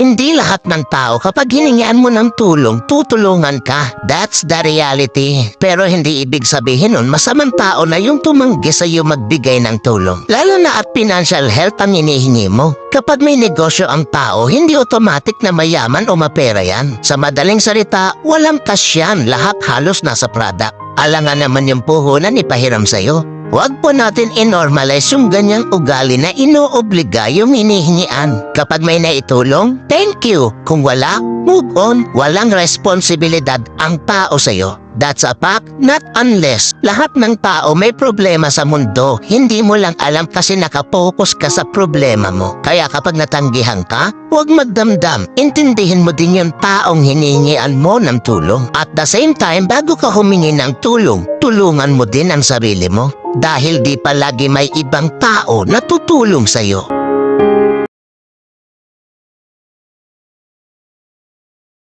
Hindi lahat ng tao kapag hiningian mo ng tulong, tutulungan ka. That's the reality. Pero hindi ibig sabihin nun masamang tao na yung tumanggi sa iyo magbigay ng tulong. Lalo na at financial help ang hinihingi mo. Kapag may negosyo ang tao, hindi automatic na mayaman o mapera yan. Sa madaling salita, walang cash yan. Lahat halos nasa product. Alangan naman yung puhunan ipahiram sa'yo. Huwag po natin i-normalize yung ganyang ugali na inoobliga yung hinihingian. Kapag may naitulong, thank you. Kung wala, move on. Walang responsibilidad ang tao sa'yo. That's a fact, not unless. Lahat ng tao may problema sa mundo. Hindi mo lang alam kasi nakapokus ka sa problema mo. Kaya kapag natanggihan ka, huwag magdamdam. Intindihin mo din yung taong hinihingian mo ng tulong. At the same time, bago ka humingi ng tulong, tulungan mo din ang sarili mo. Dahil di palagi may ibang tao na tutulong sa'yo.